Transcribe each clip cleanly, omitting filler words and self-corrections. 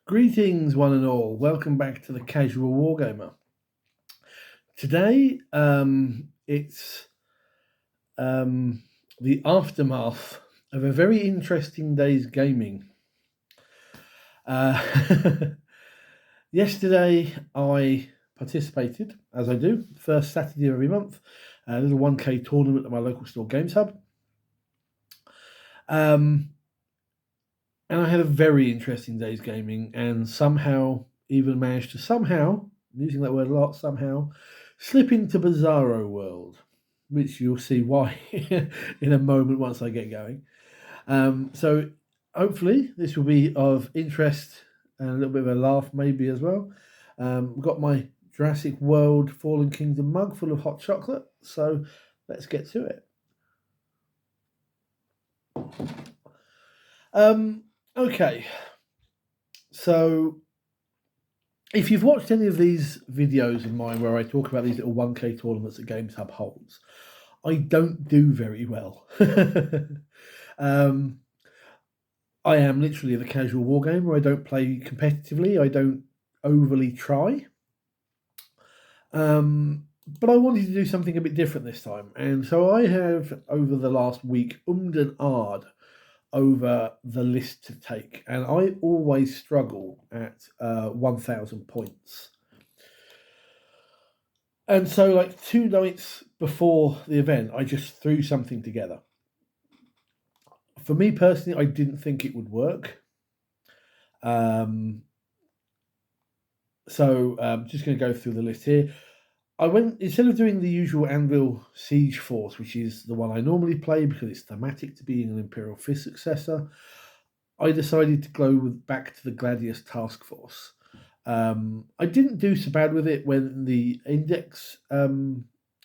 Greetings, one and all. Welcome back to the Casual Wargamer. Today, it's the aftermath of a very interesting day's gaming. Yesterday, I participated, as I do, first Saturday of every month, a little 1K tournament at my local store, GamesHub. And I had a very interesting day's gaming, and somehow even managed to I'm using that word a lot, slip into Bizarro World, which you'll see why in a moment once I get going. So hopefully this will be of interest and a little bit of a laugh maybe as well. I've got my Jurassic World Fallen Kingdom mug full of hot chocolate, so let's get to it. Okay, so if you've watched any of these videos of mine where I talk about these little 1K tournaments that GamesHub holds, I don't do very well. I am literally the casual wargamer. I don't play competitively. I don't overly try. But I wanted to do something a bit different this time. And so I have, over the last week, and ahed over the list to take, and I always struggle at 1,000 points. And so, like 2 nights before the event, I just threw something together. For me personally, I didn't think it would work. So I'm just going to go through the list here. I went, instead of doing the usual Anvil Siege Force, which is the one I normally play because it's thematic to being an Imperial Fist successor, I decided to go back to the Gladius Task Force. I didn't do so bad with it when the index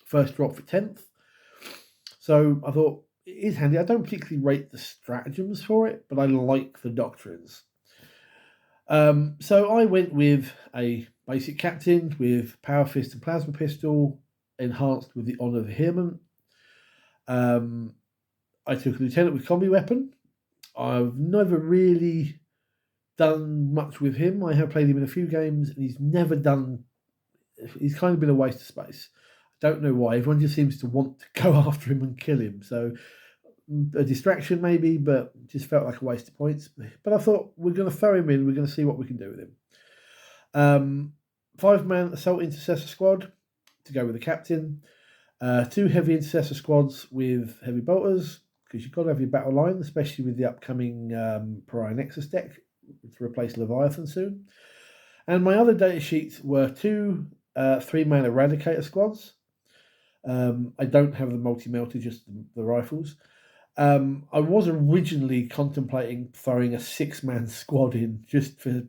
first dropped for 10th. So I thought, it is handy. I don't particularly rate the stratagems for it, but I like the doctrines. So I went with a basic captain with power fist and plasma pistol, enhanced with the honor of Vehement. I took a lieutenant with Combi-weapon. I've never really done much with him. I have played him in a few games, and he's kind of been a waste of space. I don't know why. Everyone just seems to want to go after him and kill him. So a distraction maybe, but just felt like a waste of points. But I thought, we're going to throw him in. We're going to see what we can do with him. 5-man Assault Intercessor Squad to go with the captain. 2 Heavy Intercessor Squads with heavy bolters, because you've got to have your battle line, especially with the upcoming Pariah Nexus deck to replace Leviathan soon. And my other data sheets were 2 3-man Eradicator Squads. I don't have the multi-melter, just the rifles. I was originally contemplating throwing a 6-man squad in just for,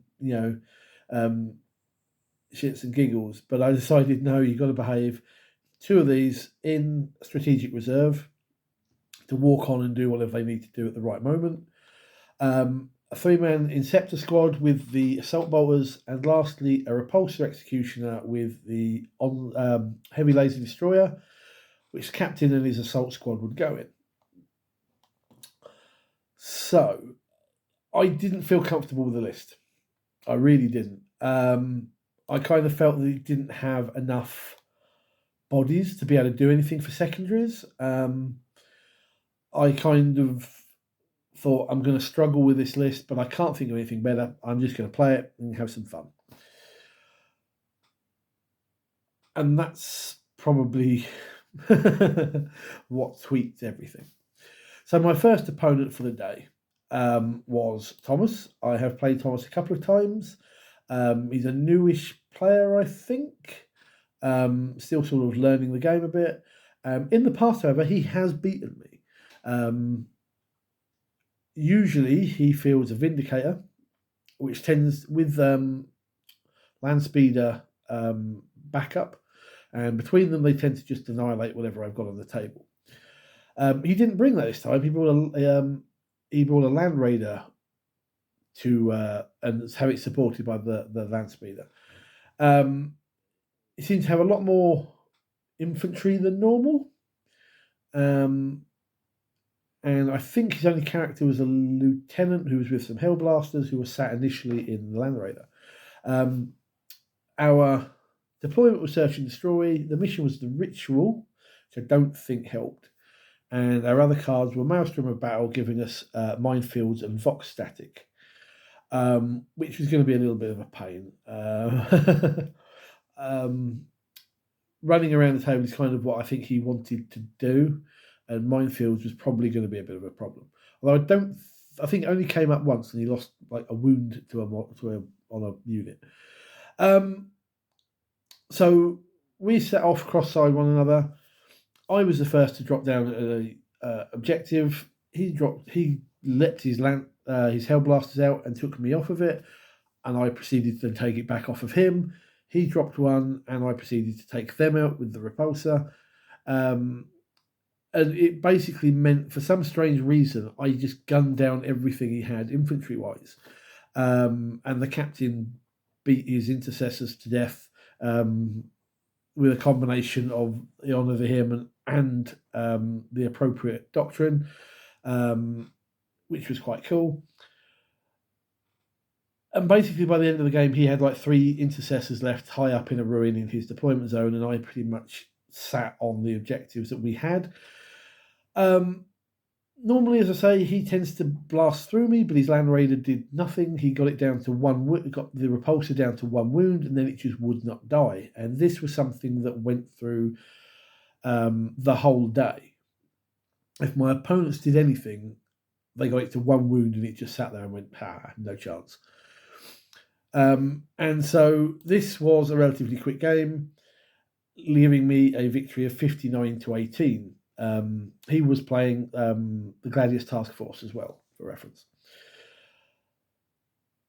shits and giggles, but I decided, no, you've got to behave. 2 of these in strategic reserve to walk on and do whatever they need to do at the right moment. A 3-man Inceptor Squad with the Assault Bolters, and lastly, a Repulsor Executioner with the Heavy Laser Destroyer, which captain and his Assault Squad would go in. So, I didn't feel comfortable with the list. I really didn't. I kind of felt that it didn't have enough bodies to be able to do anything for secondaries. I kind of thought, I'm going to struggle with this list, but I can't think of anything better. I'm just going to play it and have some fun. And that's probably what tweaked everything. So my first opponent for the day was Thomas. I have played Thomas a couple of times. He's a newish player, I think. Still sort of learning the game a bit. In the past, however, he has beaten me. Usually he fields a Vindicator, which tends with Landspeeder backup, and between them they tend to just annihilate whatever I've got on the table. He didn't bring that this time. He brought a Land Raider to and have it supported by the Landspeeder. He seems to have a lot more infantry than normal. and I think his only character was a lieutenant who was with some Hellblasters who were sat initially in the Land Raider. Our deployment was search and destroy. The mission was the ritual, which I don't think helped. And our other cards were Maelstrom of Battle, giving us minefields and Vox Static, which was going to be a little bit of a pain. Running around the table is kind of what I think he wanted to do, and minefields was probably going to be a bit of a problem. Although I think it only came up once, and he lost like a wound on a unit. So we set off cross-side one another. I was the first to drop down an objective. He let his Hellblasters out and took me off of it, and I proceeded to take it back off of him. He dropped one, and I proceeded to take them out with the repulsor. And it basically meant, for some strange reason, I just gunned down everything he had infantry-wise. And the captain beat his intercessors to death with a combination of the Honor, Vehement, and the appropriate doctrine, which was quite cool. And basically, by the end of the game, he had like 3 intercessors left high up in a ruin in his deployment zone, and I pretty much sat on the objectives that we had. Normally, as I say, he tends to blast through me, but his Land Raider did nothing. He got it down to got the repulsor down to 1 wound, and then it just would not die. And this was something that went through the whole day. If my opponents did anything, they got it to 1 wound, and it just sat there and went, no chance. And so this was a relatively quick game, leaving me a victory of 59-18. He was playing the Gladius task force as well, for reference.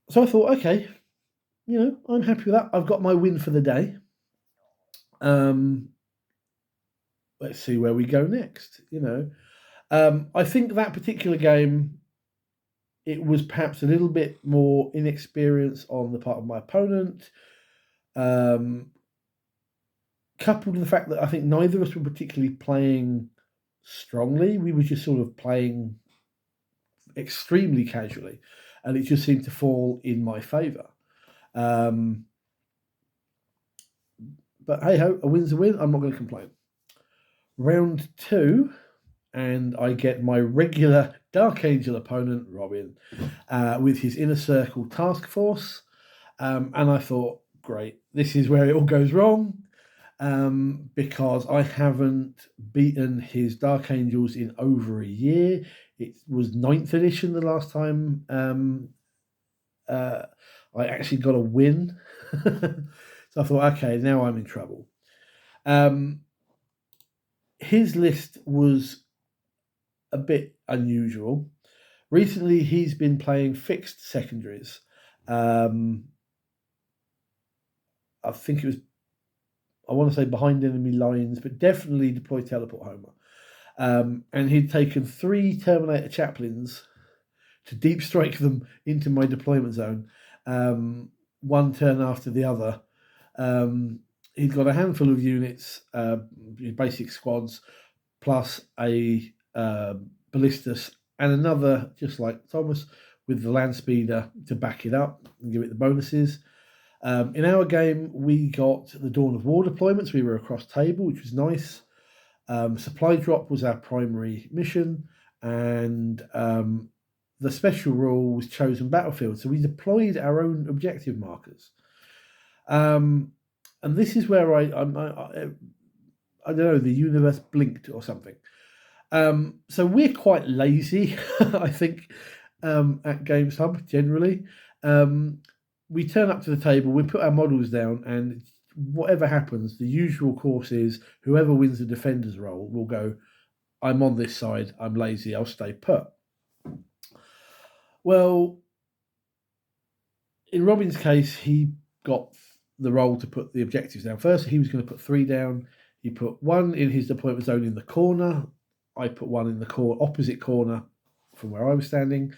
So I thought, okay, I'm happy with that. I've got my win for the day. Let's see where we go next. I think that particular game, it was perhaps a little bit more inexperience on the part of my opponent, coupled with the fact that I think neither of us were particularly playing strongly. We were just sort of playing extremely casually, and it just seemed to fall in my favour. But hey ho, a win's a win. I'm not going to complain. Round 2, and I get my regular Dark Angel opponent, Robin, with his Inner Circle task force. And I thought, great, this is where it all goes wrong, because I haven't beaten his Dark Angels in over a year. It was 9th edition the last time I actually got a win. So I thought, okay, now I'm in trouble. His list was a bit unusual. Recently, he's been playing fixed secondaries. I think it was, I want to say behind enemy lines, but definitely deploy teleport homer. And he'd taken 3 Terminator chaplains to deep strike them into my deployment zone, one turn after the other. He'd got a handful of units, basic squads, plus a ballistas, and another, just like Thomas, with the land speeder to back it up and give it the bonuses. In our game, we got the Dawn of War deployments. We were across table, which was nice. Supply drop was our primary mission, and the special rule was chosen battlefield. So we deployed our own objective markers. And this is where I don't know, the universe blinked or something. So we're quite lazy, I think, at GamesHub generally. We turn up to the table, we put our models down, and whatever happens, the usual course is whoever wins the defender's role will go, I'm on this side, I'm lazy, I'll stay put. Well, in Robin's case, he got the role to put the objectives down first. He was going to put 3 down. He put 1 in his deployment zone in the corner. I put 1 in the opposite corner from where I was standing.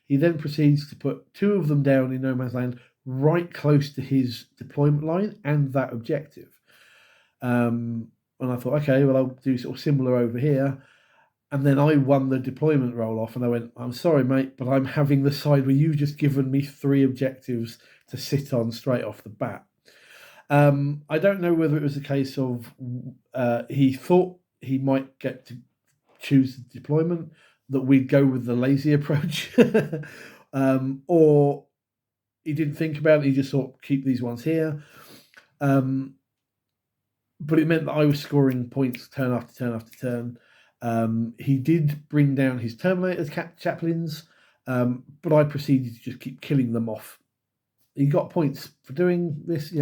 He then proceeds to put 2 of them down in no man's land, right close to his deployment line and that objective. And I thought, okay, well, I'll do sort of similar over here. And then I won the deployment roll off, and I went, I'm sorry, mate, but I'm having the side where you've just given me 3 objectives to sit on straight off the bat. I don't know whether it was a case of he thought he might get to choose the deployment, that we'd go with the lazy approach, or he didn't think about it, he just thought, keep these ones here. But it meant that I was scoring points turn after turn after turn. He did bring down his Terminator chaplains, but I proceeded to just keep killing them off. He got points for doing this,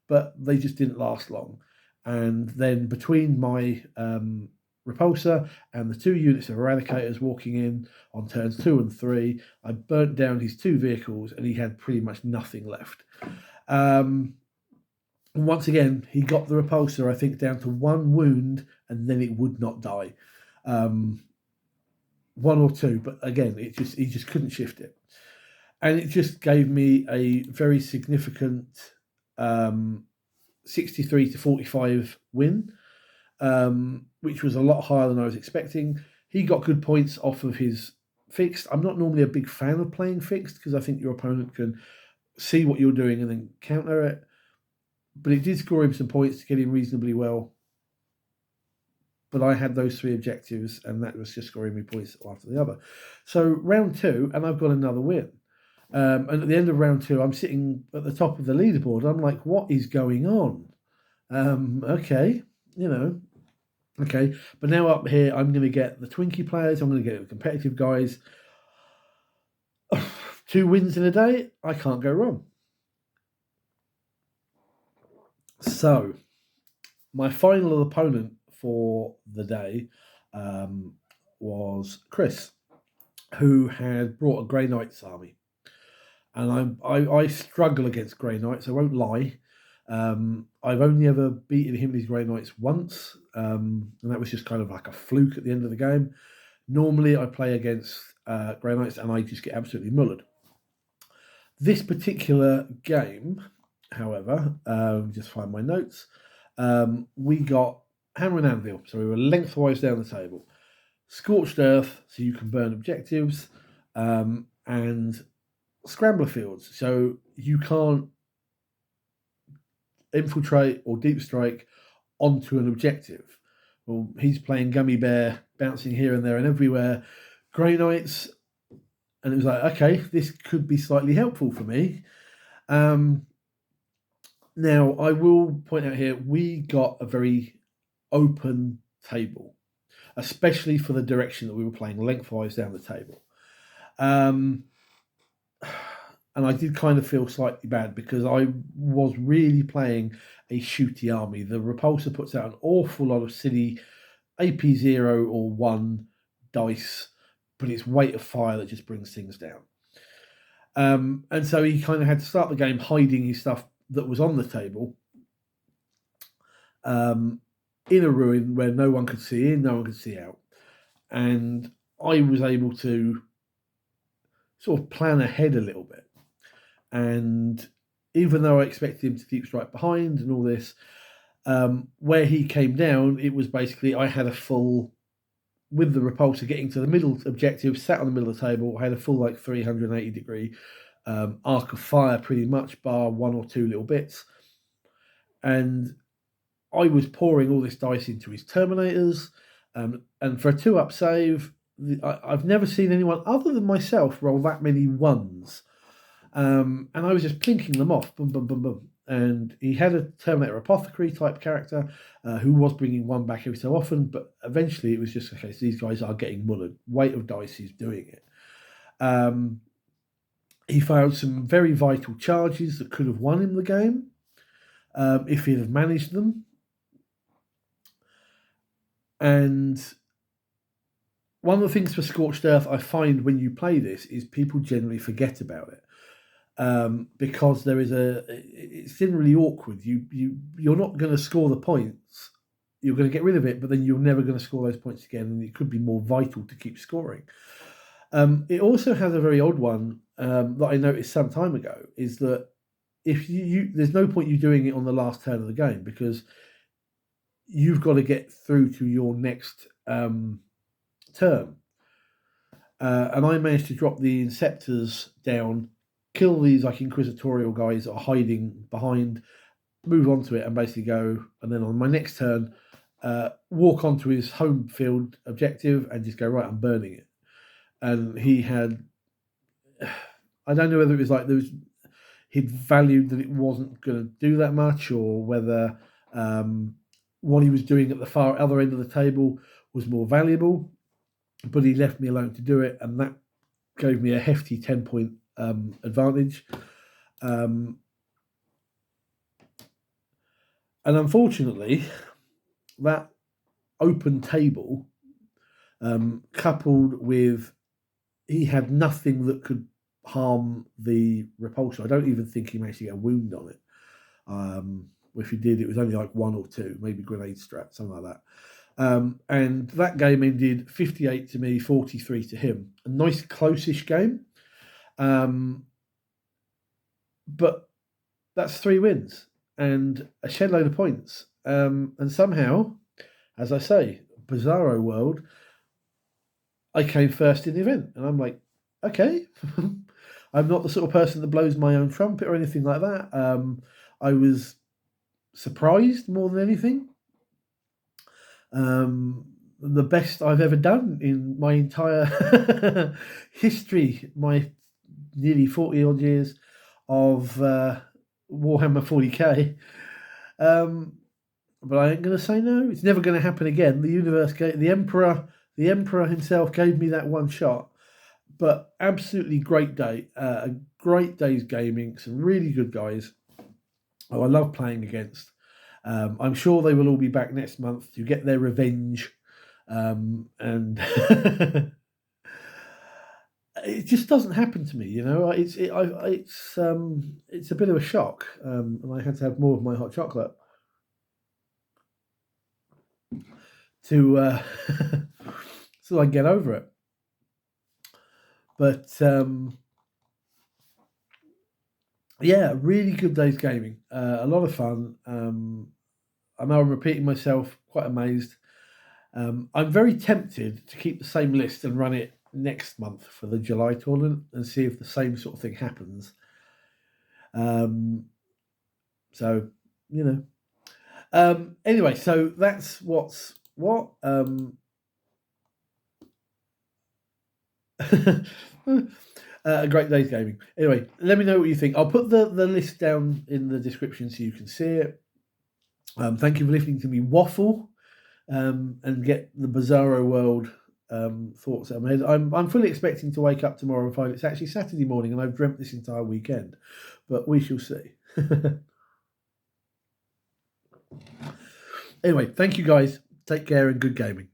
but they just didn't last long. And then between my repulsor and the 2 units of eradicators walking in on turns 2 and 3, I burnt down his 2 vehicles, and he had pretty much nothing left. Once again, he got the repulsor, I think, down to 1 wound, and then it would not die. 1 or 2, but again, he just couldn't shift it. And it just gave me a very significant 63 to 45 win, which was a lot higher than I was expecting. He got good points off of his fixed. I'm not normally a big fan of playing fixed, because I think your opponent can see what you're doing and then counter it. But it did score him some points to get him reasonably well. But I had those 3 objectives, and that was just scoring me points after the other. So round 2, and I've got another win. And at the end of round 2, I'm sitting at the top of the leaderboard. I'm like, what is going on? Okay. But now up here, I'm going to get the Twinkie players. I'm going to get the competitive guys. 2 wins in a day. I can't go wrong. So, my final opponent for the day was Chris, who had brought a Grey Knights army. And I struggle against Grey Knights, I won't lie. I've only ever beaten him and his Grey Knights once, and that was just kind of like a fluke at the end of the game. Normally, I play against Grey Knights, and I just get absolutely mullered. This particular game, however, just find my notes, we got Hammer and Anvil, so we were lengthwise down the table. Scorched Earth, so you can burn objectives, and Scrambler Fields, so you can't infiltrate or deep strike onto an objective. Well, he's playing Gummy Bear, bouncing here and there and everywhere. Grey Knights, and it was like, okay, this could be slightly helpful for me. Now, I will point out here, we got a very open table, especially for the direction that we were playing lengthwise down the table. And I did kind of feel slightly bad, because I was really playing a shooty army. The Repulsor puts out an awful lot of silly AP 0 or 1 dice, but it's weight of fire that just brings things down. And so he kind of had to start the game hiding his stuff that was on the table in a ruin where no one could see in, no one could see out. And I was able to sort of plan ahead a little bit. And even though I expected him to keep straight behind and all this, where he came down, it was basically I had a full, with the repulsor getting to the middle objective, sat on the middle of the table, I had a full 380 degree arc of fire pretty much, bar 1 or 2 little bits. And I was pouring all this dice into his Terminators, and for a 2-up save, I've never seen anyone other than myself roll that many 1s. And I was just plinking them off, boom, boom, boom, boom. And he had a Terminator Apothecary type character who was bringing 1 back every so often, but eventually it was just, okay, so these guys are getting mullered. Weight of dice is doing it. He failed some very vital charges that could have won him the game if he'd have managed them. And one of the things for Scorched Earth I find when you play this is people generally forget about it. Because there is it's generally awkward. You're not going to score the points. You're going to get rid of it, but then you're never going to score those points again, and it could be more vital to keep scoring. It also has a very odd one that I noticed some time ago, is that if there's no point you doing it on the last turn of the game, because you've got to get through to your next first turn. And I managed to drop the Inceptors down, kill these like Inquisitorial guys that are hiding behind, move on to it and basically go, and then on my next turn, walk onto his home field objective and just go, right, I'm burning it. And he had, I don't know whether it was like he'd valued that it wasn't going to do that much, or whether what he was doing at the far other end of the table was more valuable, but he left me alone to do it, and that gave me a hefty 10-point advantage. And unfortunately, that open table, coupled with he had nothing that could harm the repulsor. I don't even think he managed to get a wound on it. If he did, it was only like 1 or 2, maybe grenade strat, something like that. And that game ended 58 to me, 43 to him. A nice close-ish game. But that's 3 wins and a shed load of points. And somehow, as I say, Bizarro World, I came first in the event. And I'm like, okay. I'm not the sort of person that blows my own trumpet or anything like that. I was surprised more than anything. The best I've ever done in my entire history, my nearly 40 odd years of Warhammer 40k. But I ain't going to say no. It's never going to happen again. The universe gave, the Emperor himself gave me that one shot. But absolutely great day. A great day's gaming. Some really good guys. Oh, I love playing against. I'm sure they will all be back next month to get their revenge. And it just doesn't happen to me, you know. It's a bit of a shock, and I had to have more of my hot chocolate to so I get over it. But yeah, really good day's gaming. A lot of fun. I know I'm repeating myself. Quite amazed. I'm very tempted to keep the same list and run it next month for the July tournament and see if the same sort of thing happens. So, you know. Anyway, so that's what's what. A great day's gaming. Anyway, let me know what you think. I'll put the list down in the description so you can see it. Thank you for listening to me waffle and get the Bizarro World thoughts that I made. I'm fully expecting to wake up tomorrow and find it's actually Saturday morning and I've dreamt this entire weekend, but we shall see. Anyway, thank you guys. Take care and good gaming.